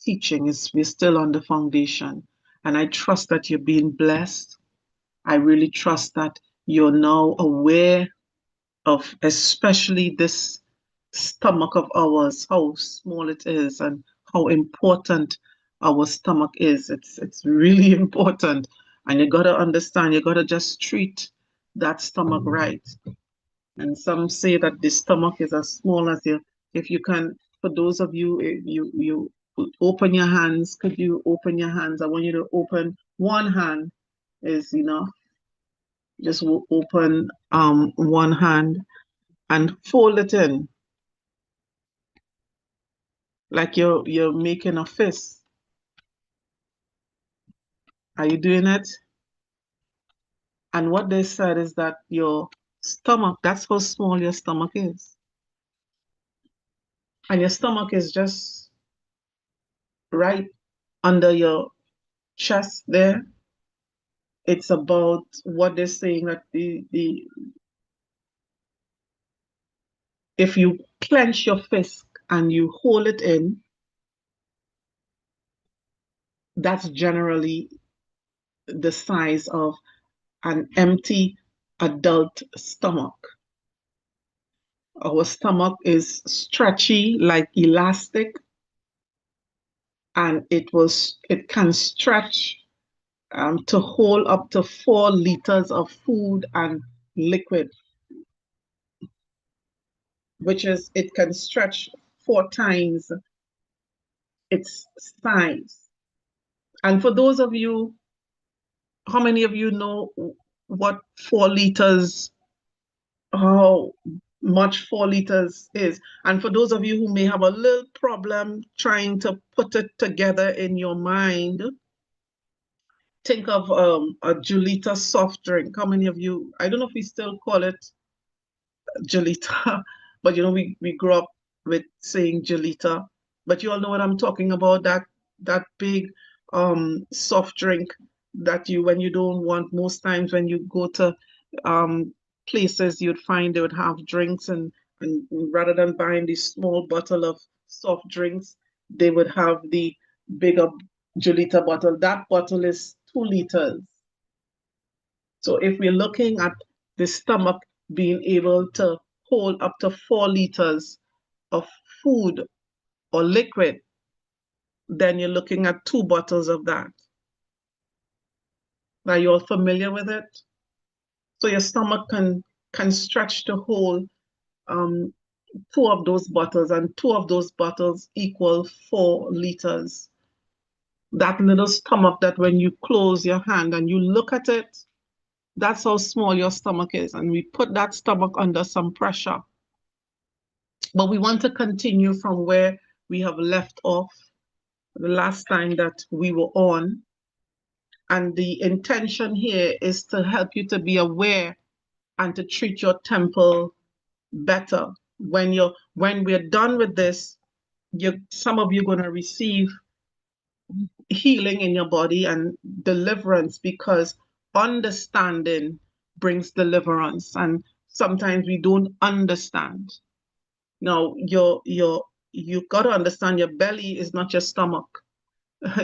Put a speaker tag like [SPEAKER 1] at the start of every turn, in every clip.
[SPEAKER 1] teaching is we're still on the foundation. And I trust that you're being blessed. I really trust that you're now aware of especially this stomach of ours, how small it is and how important our stomach is. It's really important. And you gotta understand, you gotta just treat that stomach right. And some say that the stomach is as small as your, if you can, for those of you, you open your hands, could you open your hands? I want you to open one hand is enough. Just open one hand and fold it in like you're making a fist. Are you doing it? And what they said is that your stomach, that's how small your stomach is. And your stomach is just right under your chest there. It's about what they're saying that the if you clench your fist and you hold it in, that's generally the size of an empty adult stomach. Our stomach is stretchy like elastic, and it can stretch to hold up to 4 liters of food and liquid, which is it can stretch 4 times its size. And for those of you, how many of you know what 4 liters, how much 4 liters is? And for those of you who may have a little problem trying to put it together in your mind, think of a Julita soft drink. How many of you, I don't know if we still call it Julita, but you know, we grew up with saying Julita, but you all know what I'm talking about, that big soft drink that you, when you don't want, most times when you go to um places, you'd find they would have drinks, and rather than buying this small bottle of soft drinks, they would have the bigger Julita bottle. That bottle is 2 liters. So if we're looking at the stomach being able to hold up to 4 liters of food or liquid, then you're looking at 2 bottles of that. Are you all familiar with it? So your stomach can stretch to hold 2 of those bottles, and 2 of those bottles equal 4 liters. That little stomach that when you close your hand and you look at it, that's how small your stomach is. And we put that stomach under some pressure. But we want to continue from where we have left off the last time that we were on. And the intention here is to help you to be aware and to treat your temple better. When we're done with this, some of you are going to receive healing in your body and deliverance, because understanding brings deliverance. And sometimes we don't understand. Now, you got to understand your belly is not your stomach.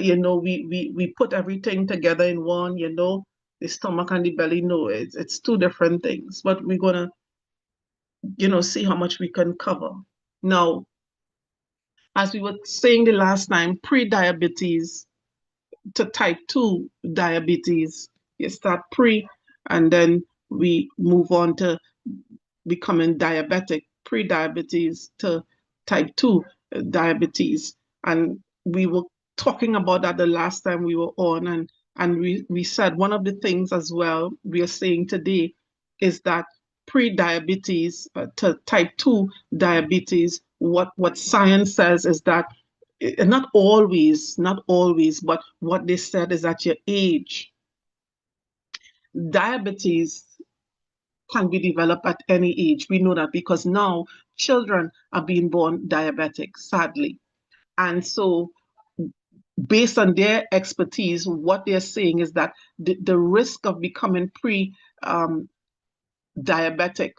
[SPEAKER 1] You know, we put everything together in one, you know, the stomach and the belly. No, it's 2 different things. But we're gonna, you know, see how much we can cover. Now, as we were saying the last time, pre-diabetes to type 2 diabetes. You start pre, and then we move on to becoming diabetic, pre-diabetes to type 2 diabetes. And we were talking about that the last time we were on, and we said one of the things as well we are saying today is that pre-diabetes to type 2 diabetes, what science says is that not always, but what they said is at your age, diabetes can be developed at any age. We know that because now children are being born diabetic, sadly. And so based on their expertise, what they're saying is that the risk of becoming pre-diabetic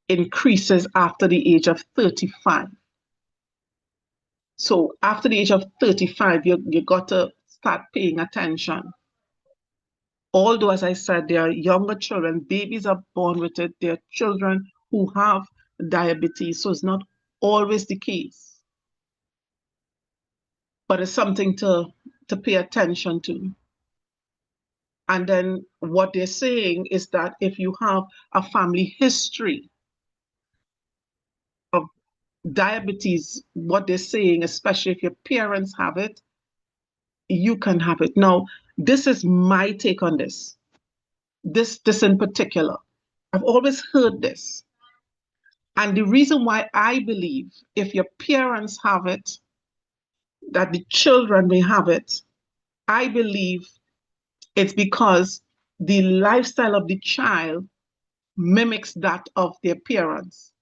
[SPEAKER 1] increases after the age of 35. So after the age of 35, you got to start paying attention. Although, as I said, there are younger children, babies are born with it. There are children who have diabetes, so it's not always the case, but it's something to pay attention to. And then what they're saying is that if you have a family history of diabetes, what they're saying, especially if your parents have it, you can have it. Now, this is my take on this. This in particular. I've always heard this. And the reason why I believe if your parents have it, that the children may have it, I believe it's because the lifestyle of the child mimics that of their parents.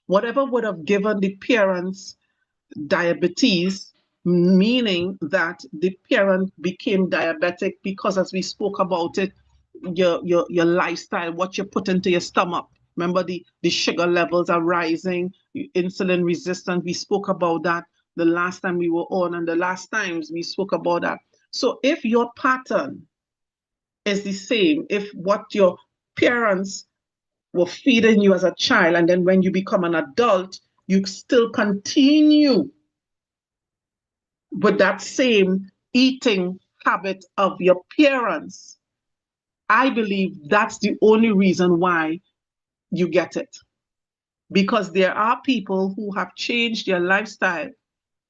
[SPEAKER 1] Whatever would have given the parents diabetes, meaning that the parent became diabetic because, as we spoke about it, your lifestyle, what you put into your stomach. Remember, the sugar levels are rising, insulin resistant. We spoke about that the last time we were on, and the last times we spoke about that. So if your pattern is the same, if what your parents were feeding you as a child, and then when you become an adult, you still continue with that same eating habit of your parents, I believe that's the only reason why you get it. Because there are people who have changed their lifestyle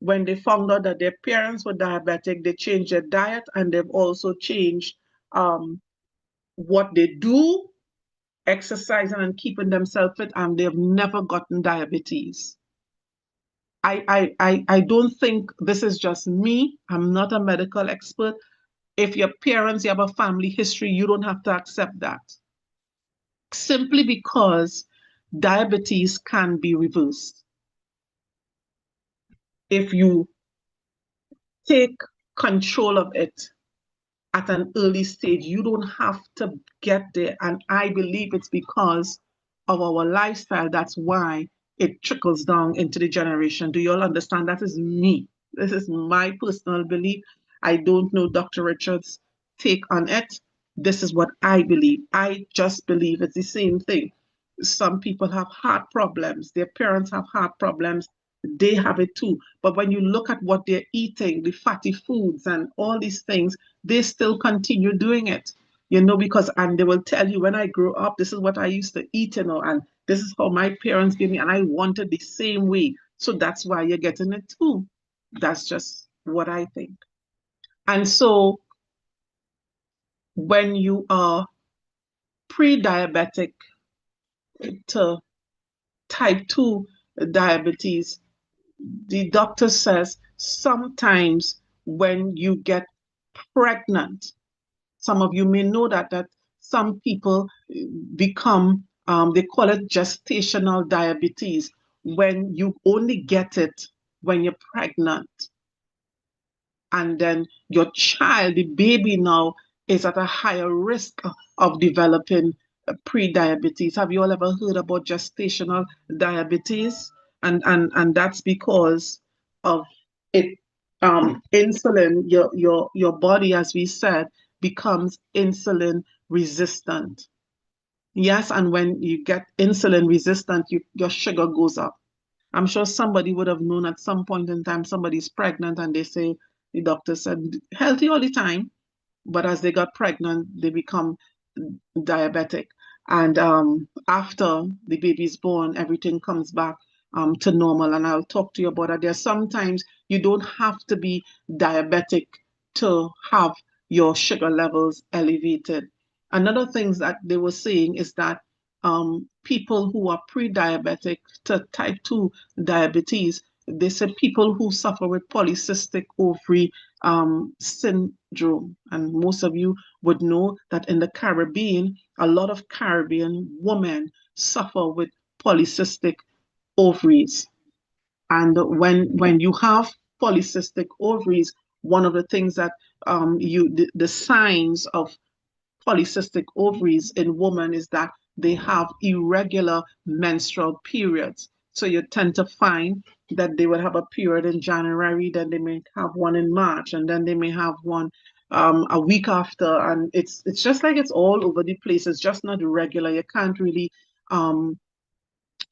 [SPEAKER 1] when they found out that their parents were diabetic, they changed their diet and they've also changed what they do, exercising and keeping themselves fit, and they've never gotten diabetes. I don't think this is just me. I'm not a medical expert. If your parents, you have a family history, you don't have to accept that. Simply because diabetes can be reversed. If you take control of it at an early stage, you don't have to get there. And I believe it's because of our lifestyle. That's why it trickles down into the generation. Do you all understand? That is me. This is my personal belief. I don't know Dr. Richard's take on it. This is what I believe. I just believe it's the same thing. Some people have heart problems, their parents have heart problems, they have it too. But when you look at what they're eating, the fatty foods and all these things, they still continue doing it. Because, and they will tell you, when I grew up, this is what I used to eat, and this is how my parents gave me, and I wanted the same way. So that's why you're getting it too. That's just what I think. And so when you are pre-diabetic to type 2 diabetes, the doctor says sometimes when you get pregnant, some of you may know that some people become, they call it gestational diabetes, when you only get it when you're pregnant. And then your child, the baby now, is at a higher risk of developing pre-diabetes. Have you all ever heard about gestational diabetes? And that's because of it. Insulin, your body, as we said, becomes insulin resistant. Yes, and when you get insulin resistant, your sugar goes up. I'm sure somebody would have known at some point in time somebody's pregnant and they say, the doctor said, healthy all the time, but as they got pregnant, they become diabetic. And after the baby's born, everything comes back to normal. And I'll talk to you about that. There's sometimes you don't have to be diabetic to have your sugar levels elevated. Another thing that they were saying is that people who are pre-diabetic to type 2 diabetes, they said people who suffer with polycystic ovary syndrome. And most of you would know that in the Caribbean, a lot of Caribbean women suffer with polycystic ovaries. And when you have polycystic ovaries, one of the things that the signs of polycystic ovaries in women is that they have irregular menstrual periods. So you tend to find that they will have a period in January, then they may have one in March, and then they may have one a week after, and it's just like it's all over the place. It's just not regular. You can't really um,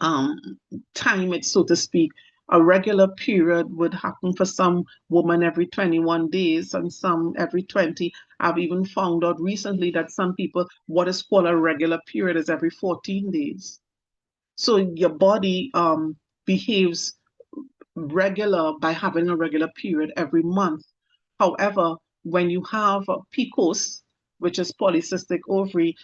[SPEAKER 1] um, time it, so to speak. A regular period would happen for some women every 21 days and some every 20. I've even found out recently that some people, what is called a regular period is every 14 days. So your body behaves regular by having a regular period every month. However, when you have PCOS, which is polycystic ovary,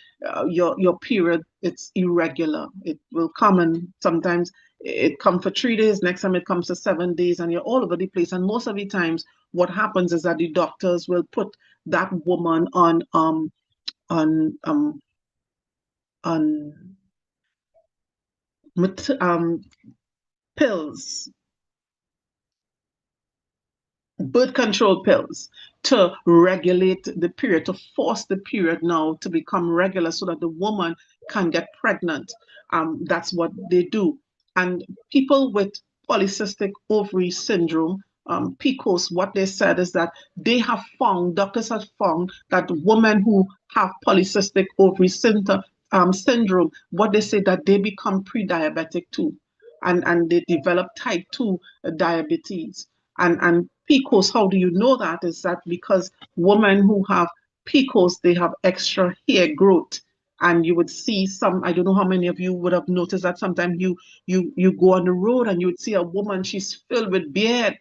[SPEAKER 1] your period, it's irregular. It will come, and sometimes it comes for 3 days, next time it comes to 7 days, and you're all over the place. And most of the times, what happens is that the doctors will put that woman on on pills, birth control pills, to regulate the period, to force the period now to become regular so that the woman can get pregnant. That's what they do. And people with polycystic ovary syndrome, PCOS, what they said is that they have found, doctors have found that women who have polycystic ovary syndrome, what they say that they become pre-diabetic too. And they develop type 2 diabetes. And PCOS, how do you know that? Is that because women who have PCOS, they have extra hair growth. And you would see some, I don't know how many of you would have noticed that sometimes you go on the road and you would see a woman, she's filled with beard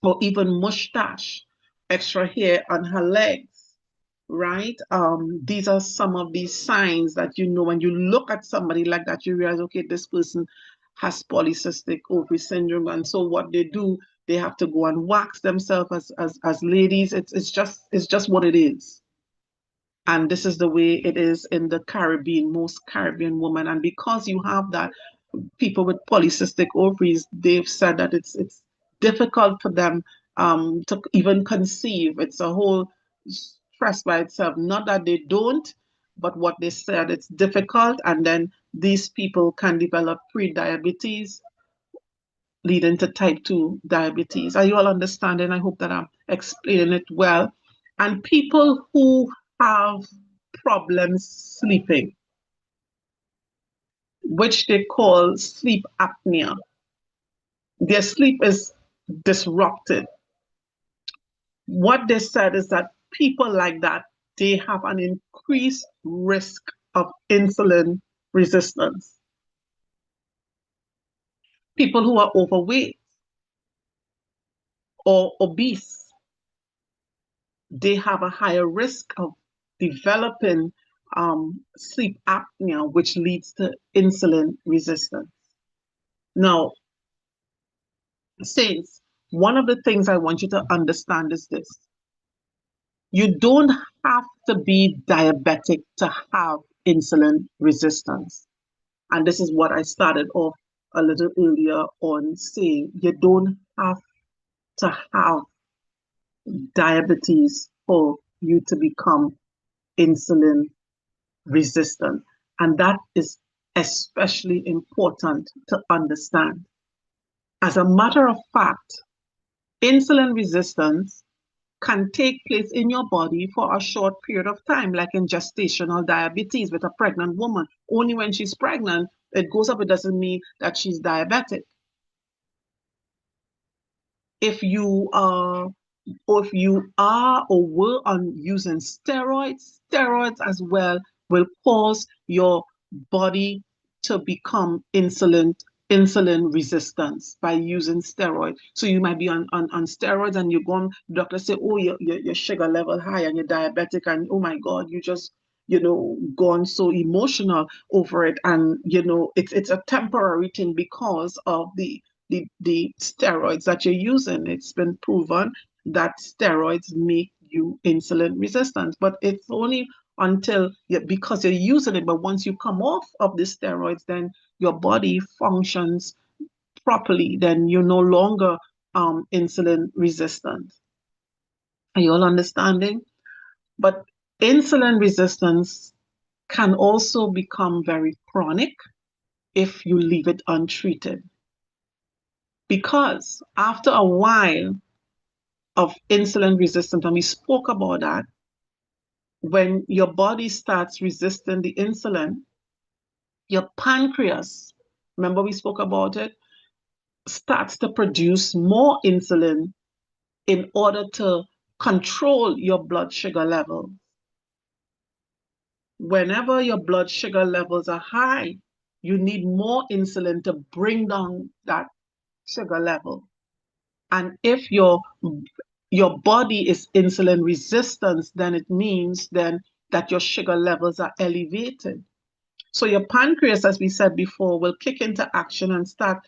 [SPEAKER 1] or even mustache, extra hair on her legs, right? These are some of these signs that you know when you look at somebody like that, you realize, okay, this person has polycystic ovary syndrome. And so what they do, they have to go and wax themselves as ladies. It's just what it is. And this is the way it is in the Caribbean, most Caribbean women. And because you have that, people with polycystic ovaries, they've said that it's difficult for them to even conceive. It's a whole stress by itself. Not that they don't, but what they said, it's difficult. And then these people can develop pre-diabetes, leading to type 2 diabetes. Are you all understanding? I hope that I'm explaining it well. And people who have problems sleeping, which they call sleep apnea, their sleep is disrupted. What they said is that people like that, they have an increased risk of insulin resistance. People who are overweight or obese, they have a higher risk of developing sleep apnea, which leads to insulin resistance. Now, Saints, one of the things I want you to understand is this. You don't have to be diabetic to have insulin resistance. And this is what I started off a little earlier on saying. You don't have to have diabetes for you to become insulin resistant. And that is especially important to understand. As a matter of fact, insulin resistance can take place in your body for a short period of time, like in gestational diabetes with a pregnant woman. Only when she's pregnant, it goes up. It doesn't mean that she's diabetic. If you are or if you are or were on using steroids, steroids as well will cause your body to become insulin resistance by using steroids. So you might be on steroids and you're going, doctor say, oh, your sugar level high and you're diabetic, and oh my God, you just gone so emotional over it. And it's a temporary thing because of the steroids that you're using. It's been proven that steroids make you insulin resistant, but it's only until because you're using it. But once you come off of the steroids, then your body functions properly. Then you're no longer insulin resistant. Are you all understanding? But insulin resistance can also become very chronic. if you leave it untreated. Because after a while of insulin resistance, and we spoke about that, when your body starts resisting the insulin, your pancreas, remember we spoke about it, starts to produce more insulin in order to control your blood sugar level. Whenever your blood sugar levels are high, you need more insulin to bring down that sugar level. And if your body is insulin resistant, then it means then that your sugar levels are elevated. So your pancreas, as we said before, will kick into action and start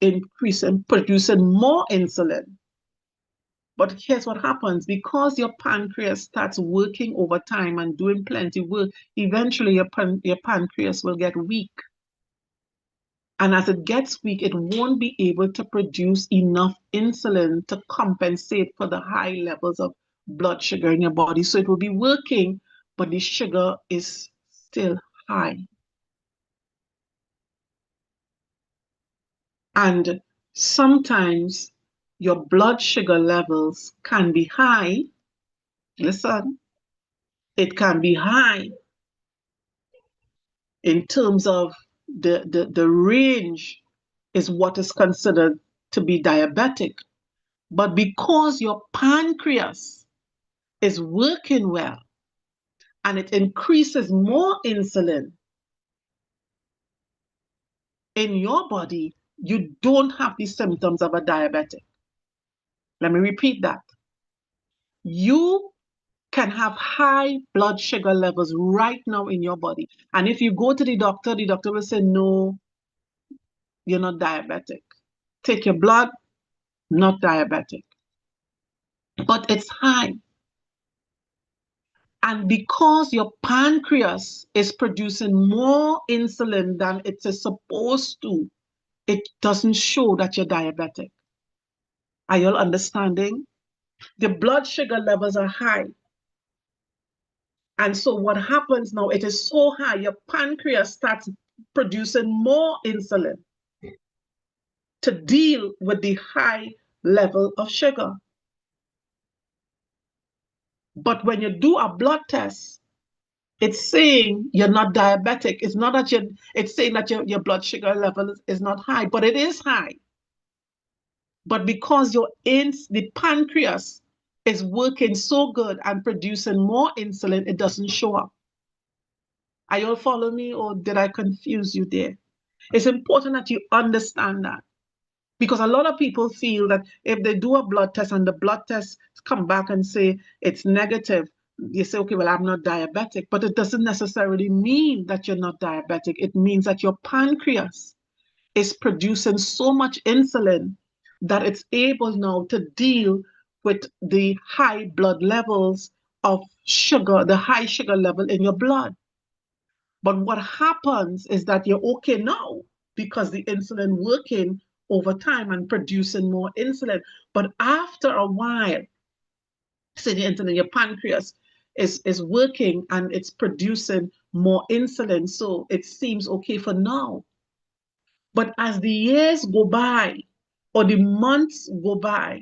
[SPEAKER 1] increasing, producing more insulin. But here's what happens. Because your pancreas starts working over time and doing plenty work, eventually your pancreas will get weak. And as it gets weak, it won't be able to produce enough insulin to compensate for the high levels of blood sugar in your body. So it will be working, but the sugar is still high. And sometimes your blood sugar levels can be high. Listen, it can be high in terms of the range is what is considered to be diabetic. But because your pancreas is working well and it increases more insulin in your body, you don't have the symptoms of a diabetic. Let me repeat that. You can have high blood sugar levels right now in your body. And if you go to the doctor will say, no, you're not diabetic. Take your blood, not diabetic. But it's high. And because your pancreas is producing more insulin than it is supposed to, it doesn't show that you're diabetic. Are you all understanding? The blood sugar levels are high. And so what happens now, it is so high, your pancreas starts producing more insulin to deal with the high level of sugar. But when you do a blood test, it's saying you're not diabetic. It's not that it's saying that your blood sugar level is not high, but it is high. But because the pancreas is working so good and producing more insulin, it doesn't show up. Are you all following me, or did I confuse you there? It's important that you understand that, because a lot of people feel that if they do a blood test and the blood test come back and say it's negative, you say, okay, well, I'm not diabetic. But it doesn't necessarily mean that you're not diabetic. It means that your pancreas is producing so much insulin that it's able now to deal with the high blood levels of sugar, the high sugar level in your blood. But what happens is that you're okay now because the insulin working over time and producing more insulin. But after a while, say the insulin, your pancreas is working and it's producing more insulin. So it seems okay for now. But as the years go by or the months go by,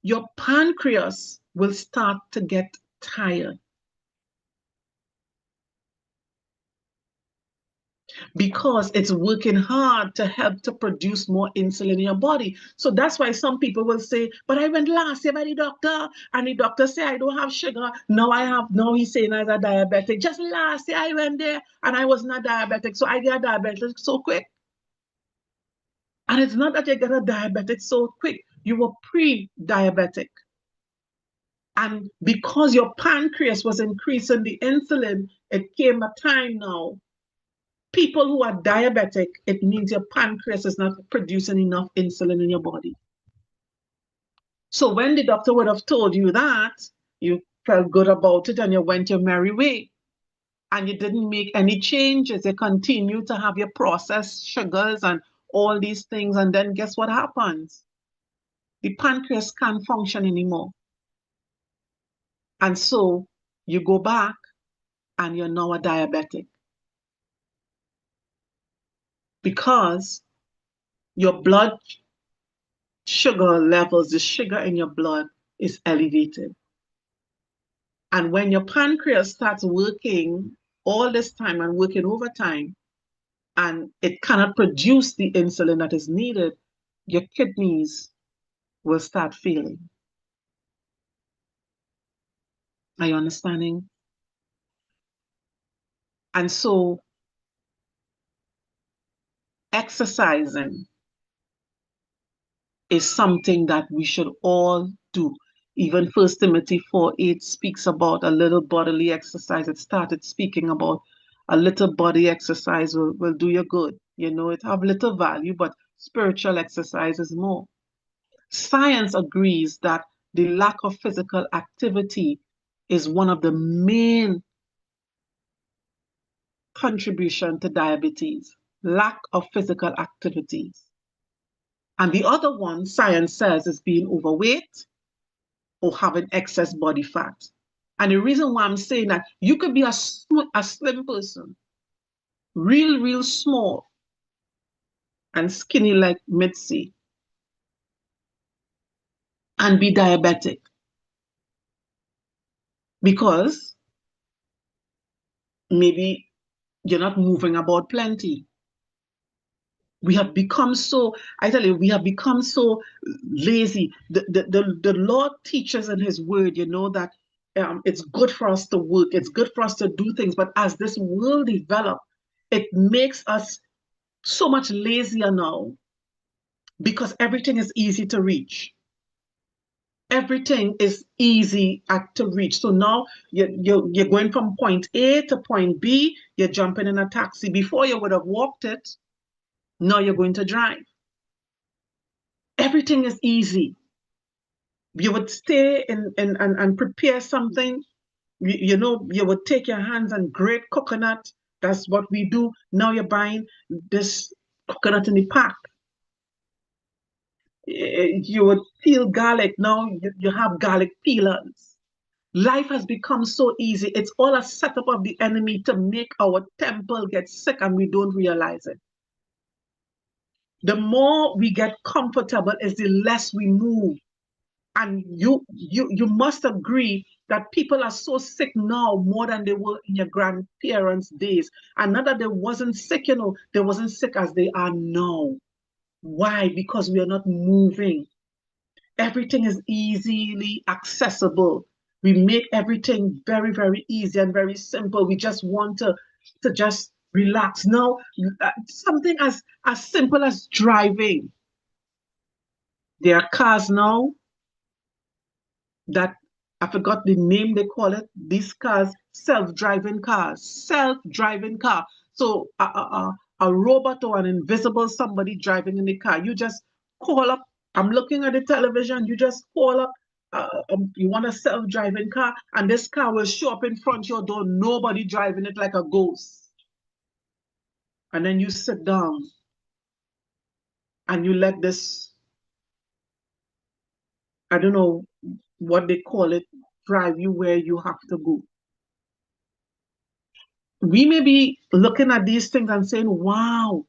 [SPEAKER 1] your pancreas will start to get tired because it's working hard to help to produce more insulin in your body. So that's why some people will say, but I went last year by the doctor and the doctor said I don't have sugar. Now he's saying I'm a diabetic. Just last year I went there and I was not diabetic. So I get diabetic so quick. And it's not that you get a diabetic so quick. You were pre-diabetic. And because your pancreas was increasing the insulin, it came a time now. People who are diabetic, it means your pancreas is not producing enough insulin in your body. So when the doctor would have told you that, you felt good about it and you went your merry way. And you didn't make any changes. You continue to have your processed sugars and all these things. And then guess what happens? The pancreas can't function anymore. And so you go back and you're now a diabetic. because your blood sugar levels, the sugar in your blood is elevated. And when your pancreas starts working all this time and working overtime, and it cannot produce the insulin that is needed, your kidneys will start failing. Are you understanding? And so exercising is something that we should all do. Even First Timothy 4:8 speaks about a little bodily exercise. It started speaking about a little body exercise will do you good. You know, it have little value, but spiritual exercise is more. Science agrees that the lack of physical activity is one of the main contribution to diabetes. Lack of physical activities. And the other one, science says, is being overweight or having excess body fat. And the reason why I'm saying that, you could be a slim person, real small and skinny like Mitzi, and be diabetic because maybe you're not moving about plenty. We have become so, I tell you, we have become so lazy. The Lord teaches in His Word, you know, that it's good for us to work, it's good for us to do things, but as this world develops, it makes us so much lazier now because everything is easy to reach. Everything is easy to reach. So now you're going from point A to point B, you're jumping in a taxi. Before you would have walked it, now you're going to drive. Everything is easy. You would stay and prepare something. You know, you would take your hands and grate coconut. That's what we do. Now you're buying this coconut in the pack. You would peel garlic. Now you have garlic peelers. Life has become so easy. It's all a setup of the enemy to make our temple get sick and we don't realize it. The more we get comfortable is the less we move. And you must agree that people are so sick now more than they were in your grandparents' days. And not that they wasn't sick, you know, they wasn't sick as they are now. Why? Because we are not moving. Everything is easily accessible. We make everything very easy and very simple. We just want to just relax. Now, something as simple as driving. There are cars now that, I forgot the name they call it. These cars, self-driving cars, self-driving car. So a robot or an invisible somebody driving in the car. You just call up. I'm looking at the television. You just call up. You want a self-driving car, and this car will show up in front of your door. Nobody driving it like a ghost. And then you sit down and you let this, I don't know what they call it, drive you where you have to go. We may be looking at these things and saying, wow,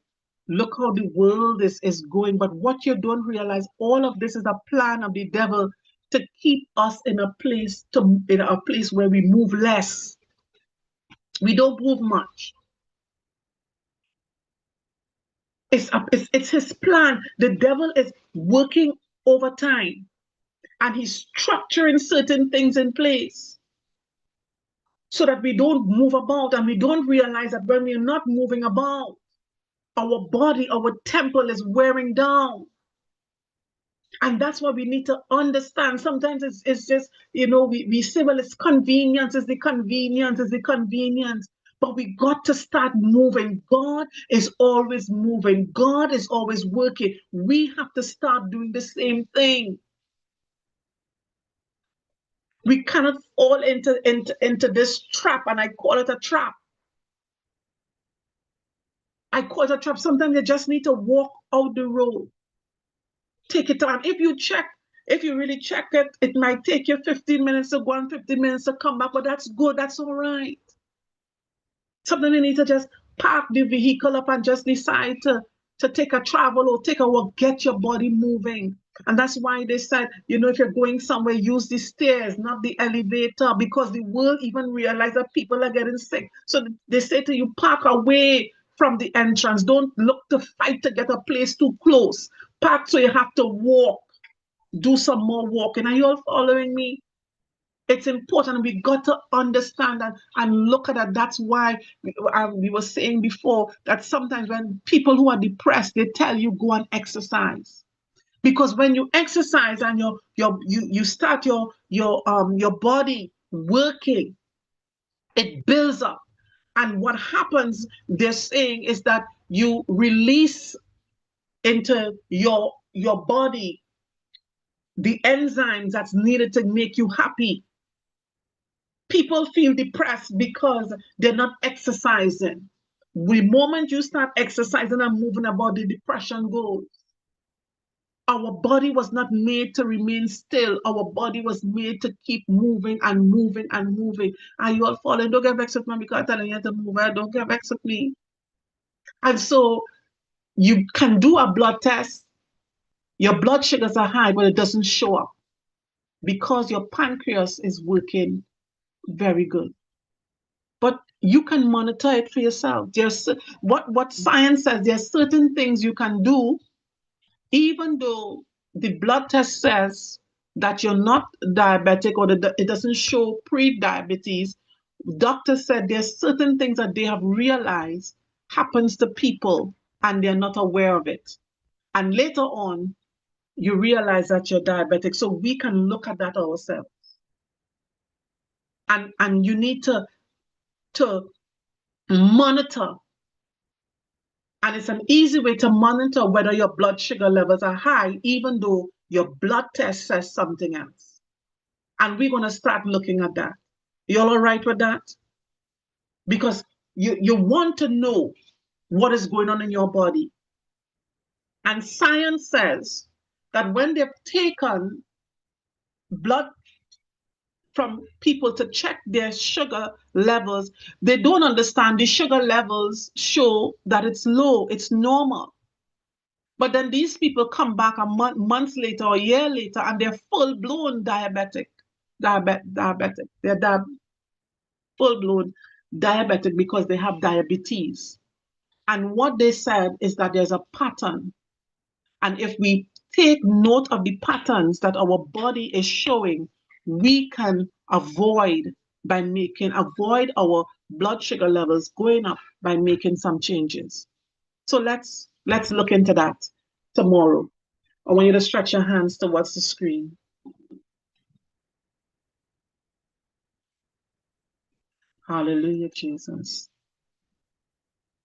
[SPEAKER 1] look how the world is going. But what you don't realize, all of this is a plan of the devil to keep us in a place where we move less. We don't move much. It's his plan. The devil is working overtime and he's structuring certain things in place so that we don't move about, and we don't realize that when we're not moving about, our body, our temple is wearing down. And that's what we need to understand. Sometimes it's just, you know, we say, well, it's convenience, it's the convenience, it's the convenience. But we got to start moving. God is always moving. God is always working. We have to start doing the same thing. We cannot fall into this trap, and I call it a trap. I call it a trap. Sometimes you just need to walk out the road. Take it on. If you really check it, it might take you 15 minutes to go and 15 minutes to come back, but that's good. That's all right. Sometimes you need to just park the vehicle up and just decide to take a travel or take a walk. Get your body moving. And that's why they said, if you're going somewhere, use the stairs, not the elevator, because the world even realize that people are getting sick. So they say to you, park away from the entrance. Don't look to fight to get a place too close. Park so you have to walk. Do some more walking. Are you all following me? It's important. We got to understand that and look at that. That's why we were saying before that sometimes when people who are depressed, they tell you go and exercise. Because when you exercise and you start your body working, it builds up. And what happens, they're saying, is that you release into your body the enzymes that's needed to make you happy. People feel depressed because they're not exercising. The moment you start exercising and moving about, the depression goes. Our body was not made to remain still. Our body was made to keep moving and moving and moving. Are you all following? Don't get vexed with me because I'm telling you to move. Don't get vexed with me. And so you can do a blood test. Your blood sugars are high, but it doesn't show up because your pancreas is working very good. But you can monitor it for yourself. There's what science says, there's certain things you can do, even though the blood test says that you're not diabetic or it doesn't show pre-diabetes. Doctors said there's certain things that they have realized happens to people and they're not aware of it. And later on, you realize that you're diabetic. So we can look at that ourselves. And you need to monitor. And it's an easy way to monitor whether your blood sugar levels are high, even though your blood test says something else. And we're going to start looking at that. You all right with that? Because you want to know what is going on in your body. And science says that when they've taken blood from people to check their sugar levels, they don't understand the sugar levels show that it's low, it's normal. But then these people come back months later or a year later and they're full-blown diabetic. They're full-blown diabetic because they have diabetes. And what they said is that there's a pattern. And if we take note of the patterns that our body is showing, we can avoid our blood sugar levels going up by making some changes. So let's look into that tomorrow. I want you to stretch your hands towards the screen. Hallelujah, Jesus.